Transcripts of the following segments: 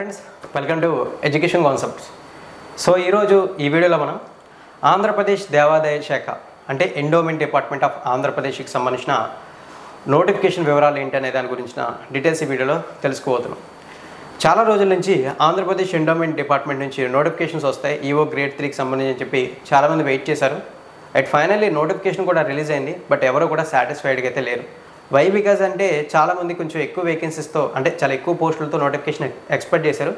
Friends, welcome to education concepts. So ఈరోజు ఈ వీడియోలో మనం ఆంధ్రప్రదేశ్ దేవాదాయ శాఖ అంటే ఎండోమెంట్ డిపార్ట్మెంట్ ఆఫ్ ఆంధ్రప్రదేశ్కి సంబంధించిన నోటిఫికేషన్ వివరాలు ఏంటి అనే దాని గురించిన డీటెయిల్స్ ఈ వీడియోలో తెలుసుకోబోతున్నాం. చాలా రోజుల నుంచి ఆంధ్రప్రదేశ్ ఎండోమెంట్ డిపార్ట్మెంట్ నుంచి నోటిఫికేషన్స్ వస్తాయి ఈఓ గ్రేడ్ 3కి సంబంధించి చెప్పి చాలామంది వెయిట్ చేశారు. ఫైనల్లీ నోటిఫికేషన్ కూడా రిలీజ్ అయింది. బట్ ఎవరు కూడా సాటిస్ఫైడ్గా అయితే లేరు. వై బికాజ్ అంటే చాలామంది కొంచెం ఎక్కువ వేకెన్సీస్తో అంటే చాలా ఎక్కువ పోస్టులతో నోటిఫికేషన్ ఎక్స్పెక్ట్ చేశారు.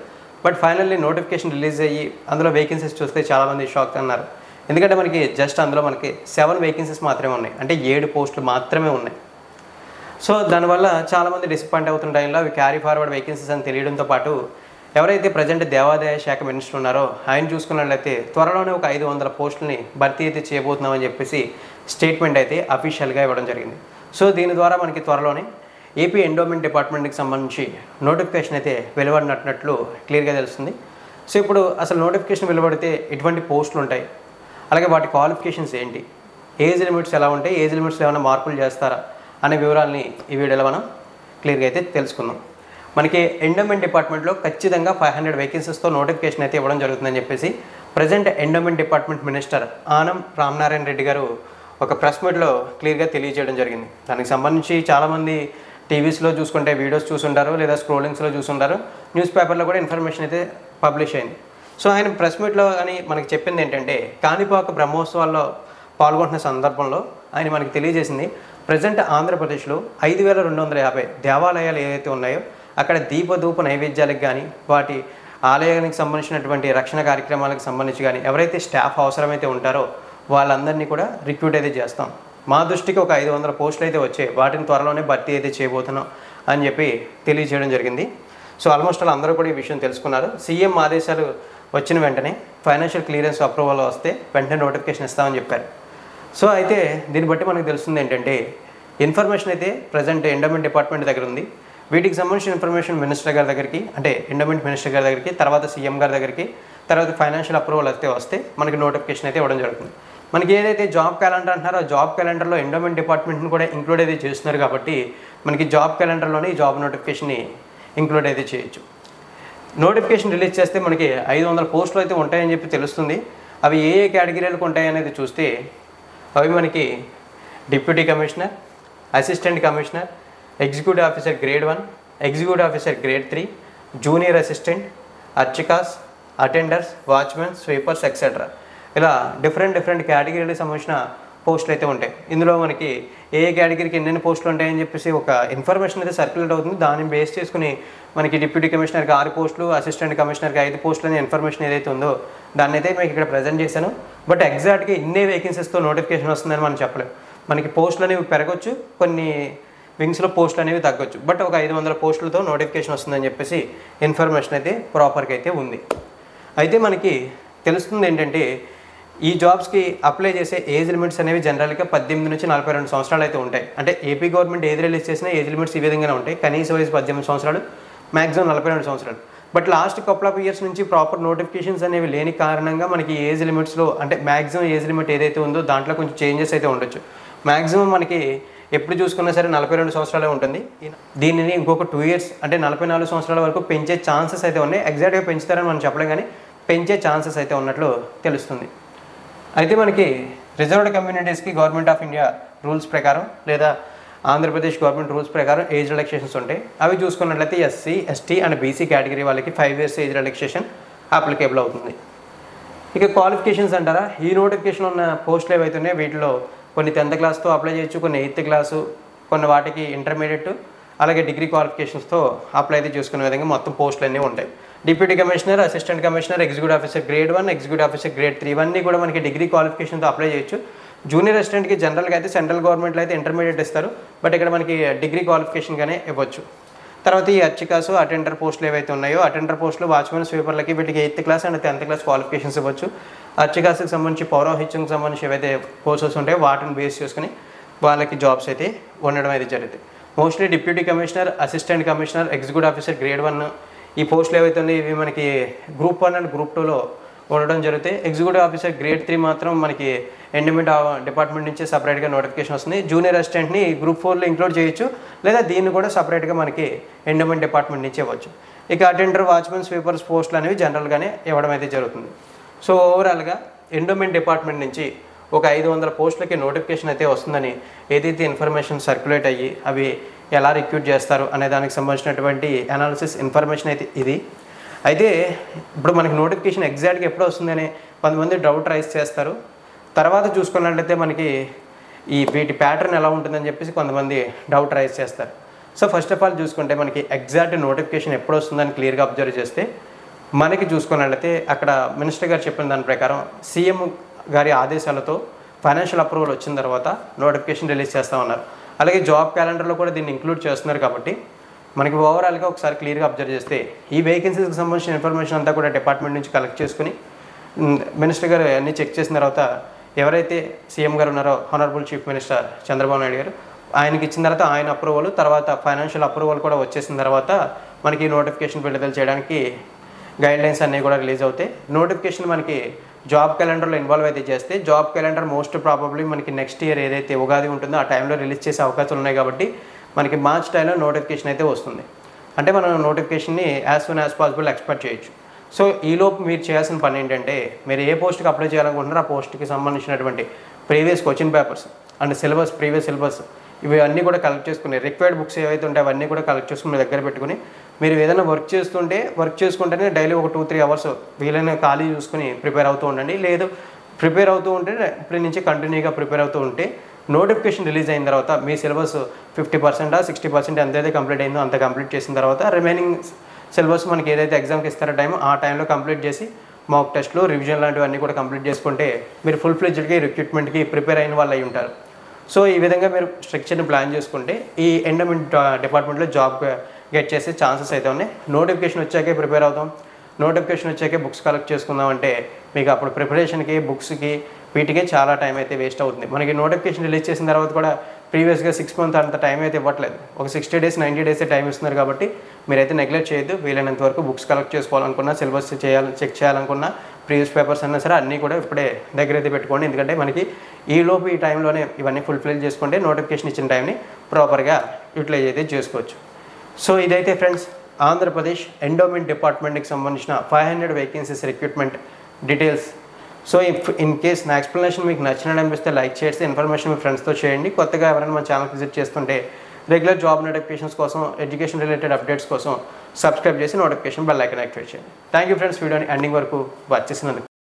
బట్ ఫైనల్లీ నోటిఫికేషన్ రిలీజ్ అయ్యి అందులో వేకెన్సీస్ చూస్తే చాలామంది షాక్ అన్నారు. ఎందుకంటే మనకి జస్ట్ అందులో మనకి 7 వేకెన్సీస్ మాత్రమే ఉన్నాయి, అంటే 7 పోస్టులు మాత్రమే ఉన్నాయి. సో దానివల్ల చాలామంది డిసప్పాయింట్ అవుతున్న టైంలో అవి క్యారీ ఫార్వర్డ్ వేకెన్సీస్ అని తెలియడంతో పాటు ఎవరైతే ప్రజెంట్ దేవాదాయ శాఖ మినిస్టర్ ఉన్నారో ఆయన చూసుకున్నట్లయితే త్వరలోనే ఒక 500 పోస్టులని భర్తీ అయితే చేయబోతున్నామని చెప్పేసి స్టేట్మెంట్ అయితే అఫీషియల్గా ఇవ్వడం జరిగింది. సో దీని ద్వారా మనకి త్వరలోనే ఏపీ ఎండోమెంట్ డిపార్ట్మెంట్కి సంబంధించి నోటిఫికేషన్ అయితే వెలువడినట్లు క్లియర్గా తెలుస్తుంది. సో ఇప్పుడు అసలు నోటిఫికేషన్ వెలువడితే ఎటువంటి పోస్టులు ఉంటాయి, అలాగే వాటి క్వాలిఫికేషన్స్ ఏంటి, ఏజ్ లిమిట్స్ ఎలా ఉంటాయి, ఏజ్ లిమిట్స్లో ఏమైనా మార్పులు చేస్తారా అనే వివరాలని ఈ వీడియోలో మనం క్లియర్గా అయితే తెలుసుకుందాం. మనకి ఎండోమెంట్ డిపార్ట్మెంట్లో ఖచ్చితంగా 500 వేకెన్సీస్తో నోటిఫికేషన్ అయితే ఇవ్వడం జరుగుతుందని చెప్పేసి present endowment department minister Anam Ramanarayana Reddy గారు ఒక ప్రెస్ మీట్లో క్లియర్గా తెలియజేయడం జరిగింది. దానికి సంబంధించి చాలామంది టీవీస్లో చూసుకుంటే వీడియోస్ చూసుంటారు, లేదా స్క్రోలింగ్స్లో చూసుంటారు, న్యూస్ పేపర్లో కూడా ఇన్ఫర్మేషన్ అయితే పబ్లిష్ అయింది. సో ఆయన ప్రెస్ మీట్లో అని మనకి చెప్పింది ఏంటంటే కాణిపాక బ్రహ్మోత్సవాల్లో పాల్గొంటున్న సందర్భంలో ఆయన మనకి తెలియజేసింది ప్రజెంట్ ఆంధ్రప్రదేశ్లో 5250 దేవాలయాలు ఏవైతే ఉన్నాయో అక్కడ దీపధూప నైవేద్యాలకు కానీ వాటి ఆలయానికి సంబంధించినటువంటి రక్షణ కార్యక్రమాలకు సంబంధించి కానీ ఎవరైతే స్టాఫ్ అవసరమైతే ఉంటారో వాళ్ళందరినీ కూడా రిక్రూట్ అయితే చేస్తాం. మా దృష్టికి ఒక 500 పోస్టులు అయితే వచ్చాయి, వాటిని త్వరలోనే భర్తీ అయితే చేయబోతున్నాం అని చెప్పి తెలియజేయడం జరిగింది. సో ఆల్మోస్ట్ అందరూ కూడా ఈ విషయం తెలుసుకున్నారు. సీఎం ఆదేశాలు వచ్చిన వెంటనే ఫైనాన్షియల్ క్లియరెన్స్ అప్రూవల్ వస్తే వెంటనే నోటిఫికేషన్ ఇస్తామని చెప్పారు. సో అయితే దీన్ని బట్టి మనకు తెలుస్తుంది ఏంటంటే ఇన్ఫర్మేషన్ అయితే ప్రజెంట్ ఎండోమెంట్ డిపార్ట్మెంట్ దగ్గర ఉంది. వీటికి సంబంధించిన ఇన్ఫర్మేషన్ మినిస్టర్ గారి దగ్గరికి అంటే ఎండోమెంట్ మినిస్టర్ గారి దగ్గరికి, తర్వాత సీఎం గారి దగ్గరికి, తర్వాత ఫైనాన్షియల్ అప్రూవల్ అయితే వస్తే మనకి నోటిఫికేషన్ అయితే ఇవ్వడం జరుగుతుంది. మనకి ఏదైతే జాబ్ క్యాలెండర్ అంటున్నారో ఆ జాబ్ క్యాలెండర్లో ఎండోమెంట్ డిపార్ట్మెంట్ని కూడా ఇంక్లూడ్ అయితే చేస్తున్నారు కాబట్టి మనకి జాబ్ క్యాలెండర్లోనే ఈ జాబ్ నోటిఫికేషన్ని ఇంక్లూడ్ అయితే చేయొచ్చు. నోటిఫికేషన్ రిలీజ్ చేస్తే మనకి 500 పోస్టులు అయితే ఉంటాయని చెప్పి తెలుస్తుంది. అవి ఏ ఏ కేటగిరీలకు ఉంటాయి అనేది చూస్తే అవి మనకి deputy commissioner, assistant commissioner, executive officer grade 1, executive officer grade 3, junior assistant, అర్చికాస్, అటెండర్స్, వాచ్మెన్, స్వీపర్స్ ఎక్సెట్రా ఇలా డిఫరెంట్ కేటగిరీలకు సంబంధించిన పోస్టులు అయితే ఉంటాయి. ఇందులో మనకి ఏ కేటగిరీకి ఎన్నెన్ని పోస్టులు ఉంటాయని చెప్పేసి ఒక ఇన్ఫర్మేషన్ అయితే సర్క్యులేట్ అవుతుంది. దాన్ని బేస్ చేసుకుని మనకి డిప్యూటీ కమిషనర్కి 6 పోస్టులు, అసిస్టెంట్ కమిషనర్కి 5 పోస్టులు అనే ఇన్ఫర్మేషన్ ఏదైతే ఉందో దాన్ని అయితే మీకు ఇక్కడ ప్రజెంట్ చేశాను. బట్ ఎగ్జాక్ట్గా ఇన్నే వేకెన్సీస్తో నోటిఫికేషన్ వస్తుందని మనం చెప్పలేము. మనకి పోస్టులు అనేవి పెరగచ్చు, కొన్ని వింగ్స్లో పోస్టులు అనేవి తగ్గొచ్చు. బట్ ఒక 500 పోస్టులతో నోటిఫికేషన్ వస్తుందని చెప్పేసి ఇన్ఫర్మేషన్ అయితే ప్రాపర్గా అయితే ఉంది. అయితే మనకి తెలుస్తుంది ఏంటంటే ఈ జాబ్స్కి అప్లై చేసే ఏజ్ లిమిట్స్ అనేవి జనరల్గా 18 నుంచి 42 సంవత్సరాలు అయితే ఉంటాయి. అంటే ఏపీ గవర్నమెంట్ ఏది రిలీజ్ చేసినా ఏజ్ లిమిట్స్ ఈ విధంగానే ఉంటాయి. కనీస వయసు 18 సంవత్సరాలు, మ్యాక్సిమం 42 సంవత్సరాలు. But last couple of years నుంచి ప్రాపర్ నోటిఫికేషన్స్ అనేవి లేని కారణంగా మనకి ఏజ్ లిమిట్స్లో అంటే మ్యాక్సిమం ఏజ్ లిమిట్ ఏదైతే ఉందో దాంట్లో కొంచెం చేంజెస్ అయితే ఉండొచ్చు. మ్యాక్సిమం మనకి ఎప్పుడు చూసుకున్నా సరే 42 సంవత్సరాలే ఉంటుంది. దీనిని ఇంకొక 2 ఇయర్స్ అంటే 44 సంవత్సరాల వరకు పెంచే ఛాన్సెస్ అయితే ఉన్నాయి. ఎగ్జాక్ట్గా పెంచుతారని మనం చెప్పలేం, కానీ పెంచే ఛాన్సెస్ అయితే ఉన్నట్లు తెలుస్తుంది. అయితే మనకి reserved కమ్యూనిటీస్కి government of India rules ప్రకారం లేదా ఆంధ్రప్రదేశ్ గవర్నమెంట్ రూల్స్ ప్రకారం ఏజ్ రిలాక్సేషన్స్ ఉంటాయి. అవి చూసుకున్నట్లయితే SC, ST and BC category వాళ్ళకి 5 years ఏజ్ రిలాక్సేషన్ అప్లికేబుల్ అవుతుంది. ఇక క్వాలిఫికేషన్స్ అంటారా, ఈ నోటిఫికేషన్ ఉన్న పోస్టులు ఏవైతే ఉన్నాయో వీటిలో కొన్ని 10th క్లాస్తో అప్లై చేయొచ్చు, కొన్ని 8th క్లాసు, కొన్ని వాటికి ఇంటర్మీడియట్, అలాగే డిగ్రీ క్వాలిఫికేషన్స్తో అప్లై అయితే చేసుకునే విధంగా మొత్తం పోస్టులు అన్నీ ఉంటాయి. Deputy commissioner, assistant commissioner, executive officer grade 1, executive officer grade 3 ఇవన్నీ కూడా మనకి డిగ్రీ క్వాలిఫికేషన్తో అప్లై చేయొచ్చు. జూనియర్ అసిస్టెంట్కి జనరల్గా అయితే సెంట్రల్ గవర్నమెంట్లో అయితే ఇంటర్మీడియట్ ఇస్తారు, బట్ ఇక్కడ మనకి డిగ్రీ క్వాలిఫికేషన్గానే ఇవ్వచ్చు. తర్వాత ఈ అర్చికాసు, అటెండర్ పోస్టులు ఏవైతే ఉన్నాయో అటెండర్ పోస్టులు, వాచ్మెన్, స్వీపర్లకి వీటికి 8th class and 10th class qualifications ఇవ్వచ్చు. అర్చికాసుకి సంబంధించి పౌరోహిత్యంకి సంబంధించి ఏవైతే కోర్సెస్ ఉంటాయో వాటిని బేస్ చేసుకుని వాళ్ళకి జాబ్స్ అయితే ఉండడం అయితే జరుగుతుంది. Mostly deputy commissioner, assistant commissioner, executive officer grade 1 ఈ పోస్టులు ఏవైతే ఉన్నాయో ఇవి మనకి గ్రూప్ 1 అండ్ గ్రూప్ 2లో ఉండడం జరుగుతాయి. ఎగ్జిక్యూటివ్ ఆఫీసర్ గ్రేడ్ 3 మాత్రం మనకి ఎండోమెంట్ డిపార్ట్మెంట్ నుంచి సపరేట్గా నోటిఫికేషన్ వస్తుంది. జూనియర్ అసిస్టెంట్ని గ్రూప్ 4లో ఇంక్లూడ్ చేయొచ్చు, లేదా దీన్ని కూడా సపరేట్గా మనకి ఎండోమెంట్ డిపార్ట్మెంట్ నుంచి ఇవ్వచ్చు. ఇక అటెండర్, వాచ్మెన్, స్వీపర్స్ పోస్టులు అనేవి జనరల్గానే ఇవ్వడం అయితే జరుగుతుంది. సో ఓవరాల్గా ఎండోమెంట్ డిపార్ట్మెంట్ నుంచి ఒక 500 పోస్టులకి నోటిఫికేషన్ అయితే వస్తుందని ఏదైతే ఇన్ఫర్మేషన్ సర్క్యులేట్ అయ్యి అవి ఎలా రిక్రూట్ చేస్తారు అనే దానికి సంబంధించినటువంటి అనాలిసిస్ ఇన్ఫర్మేషన్ అయితే ఇది. అయితే ఇప్పుడు మనకి నోటిఫికేషన్ ఎగ్జాక్ట్గా ఎప్పుడు వస్తుందని కొంతమంది డౌట్ రైజ్ చేస్తారు. తర్వాత చూసుకున్నట్లయితే మనకి వీటి ప్యాటర్న్ ఎలా ఉంటుందని చెప్పేసి కొంతమంది డౌట్ రైజ్ చేస్తారు. సో ఫస్ట్ ఆఫ్ ఆల్ చూసుకుంటే మనకి ఎగ్జాక్ట్ నోటిఫికేషన్ ఎప్పుడు వస్తుందని క్లియర్గా అబ్జర్వ్ చేస్తే మనకి చూసుకున్నట్లయితే అక్కడ మినిస్టర్ గారు చెప్పిన దాని ప్రకారం సీఎం గారి ఆదేశాలతో ఫైనాన్షియల్ అప్రూవల్ వచ్చిన తర్వాత నోటిఫికేషన్ రిలీజ్ చేస్తూ ఉన్నారు. అలాగే జాబ్ క్యాలెండర్లో కూడా దీన్ని ఇంక్లూడ్ చేస్తున్నారు. కాబట్టి మనకి ఓవరాల్గా ఒకసారి క్లియర్గా అబ్జర్వ్ చేస్తే ఈ వేకెన్సీస్కి సంబంధించిన ఇన్ఫర్మేషన్ అంతా కూడా డిపార్ట్మెంట్ నుంచి కలెక్ట్ చేసుకుని మినిస్టర్ గారు అన్నీ చెక్ చేసిన తర్వాత ఎవరైతే సీఎం గారు ఉన్నారో honourable chief minister Chandrababu Naidu గారు ఆయనకి ఇచ్చిన తర్వాత ఆయన అప్రూవల్, తర్వాత ఫైనాన్షియల్ అప్రూవల్ కూడా వచ్చేసిన తర్వాత మనకి నోటిఫికేషన్ విడుదల చేయడానికి గైడ్లైన్స్ అన్నీ కూడా రిలీజ్ అవుతాయి. నోటిఫికేషన్ మనకి జాబ్ క్యాలెండర్లో ఇన్వాల్వ్ అయితే చేస్తే జాబ్ క్యాలెండర్ మోస్ట్ ప్రాబబ్లీ మనకి నెక్స్ట్ ఇయర్ ఏదైతే ఉగాది ఉంటుందో ఆ టైంలో రిలీజ్ చేసే అవకాశాలు ఉన్నాయి. కాబట్టి మనకి మార్చ్ టైంలో నోటిఫికేషన్ అయితే వస్తుంది. అంటే మనం నోటిఫికేషన్ని as soon as possible expect చేయొచ్చు. సో ఈలోపు మీరు చేయాల్సిన పని ఏంటంటే మీరు ఏ పోస్ట్కి అప్లై చేయాలనుకుంటున్నారో ఆ పోస్ట్కి సంబంధించినటువంటి previous question papers and syllabus, previous syllabus ఇవి అన్నీ కూడా కలెక్ట్ చేసుకుని రిక్వైర్డ్ బుక్స్ ఏవైతే ఉంటాయో అవన్నీ కూడా కలెక్ట్ చేసుకుని మీ దగ్గర పెట్టుకుని మీరు ఏదైనా వర్క్ చేసుకుంటేనే డైలీ ఒక 2-3 అవర్స్ వీలైన ఖాళీ చూసుకుని ప్రిపేర్ అవుతూ ఉండండి. లేదు ప్రిపేర్ అవుతూ ఉంటే ఇప్పటి నుంచి కంటిన్యూగా ప్రిపేర్ అవుతూ ఉంటే నోటిఫికేషన్ రిలీజ్ అయిన తర్వాత మీ సిలబస్ 50%, 60% ఎంతైతే కంప్లీట్ అయిందో అంత కంప్లీట్ చేసిన తర్వాత రిమైనింగ్ సిలబస్ మనకి ఏదైతే ఎగ్జామ్కి ఇస్తారో ఆ టైంలో కంప్లీట్ చేసి మాక్ టెస్ట్లు, రివిజన్ లాంటివన్నీ కూడా కంప్లీట్ చేసుకుంటే మీరు ఫుల్ ఫ్లెడ్జ్డ్గా రిక్రూట్మెంట్కి ప్రిపేర్ అయిన వాళ్ళు అయి ఉంటారు. సో ఈ విధంగా మీరు స్ట్రక్చర్ని ప్లాన్ చేసుకుంటే ఈ ఎండోమెంట్ డిపార్ట్మెంట్లో జాబ్ గెట్ చేసే ఛాన్సెస్ అయితే ఉన్నాయి. నోటిఫికేషన్ వచ్చాకే ప్రిపేర్ అవుతాం, నోటిఫికేషన్ వచ్చాకే బుక్స్ కలెక్ట్ చేసుకుందాం అంటే మీకు అప్పుడు ప్రిపరేషన్కి, బుక్స్కి వీటికే చాలా టైం అయితే వేస్ట్ అవుతుంది. మనకి నోటిఫికేషన్ రిలీజ్ చేసిన తర్వాత కూడా ప్రీవియస్గా 6 months అంత టైం అయితే ఇవ్వట్లేదు. ఒక 60 days, 90 days టైం ఇస్తున్నారు. కాబట్టి మీరైతే నెగ్లెక్ట్ చేయొద్దు. వీలైనంత వరకు బుక్స్ కలెక్ట్ చేసుకోవాలనుకున్నా, సిలబస్ చెక్ చేయాలనుకున్నా, ప్రీవియస్ పేపర్స్ అన్నా సరే అన్నీ కూడా ఇప్పుడే దగ్గర అయితే పెట్టుకోండి. ఎందుకంటే మనకి ఈలోపు ఈ టైంలోనే ఇవన్నీ ఫుల్ఫిల్ చేసుకుంటే నోటిఫికేషన్ ఇచ్చిన టైంని ప్రాపర్గా యూటిలైజ్ అయితే చేసుకోవచ్చు. సో ఇదైతే ఫ్రెండ్స్ ఆంధ్రప్రదేశ్ ఎండోమెంట్ డిపార్ట్మెంట్కి సంబంధించిన 500 vacancies recruitment details. So in case నా ఎక్స్ప్లెనేషన్ మీకు నచ్చినట్టు అనిపిస్తే లైక్ చేస్తే ఇన్ఫర్మేషన్ మీ ఫ్రెండ్స్తో చేయండి. కొత్తగా ఎవరైనా మన ఛానల్ విజిట్ చేస్తుంటే రెగ్యులర్ జాబ్ నోటిఫికేషన్స్ కోసం, ఎడ్యుకేషన్ రిలేటెడ్ అప్డేట్స్ కోసం సబ్స్క్రైబ్ చేసి నోటిఫికేషన్ బెల్ ఐకాన్ యాక్టివేట్ చేయండి. థ్యాంక్ యూ ఫ్రెండ్స్, వీడియోని ఎండింగ్ వరకు వాచ్ చేసినందుకు.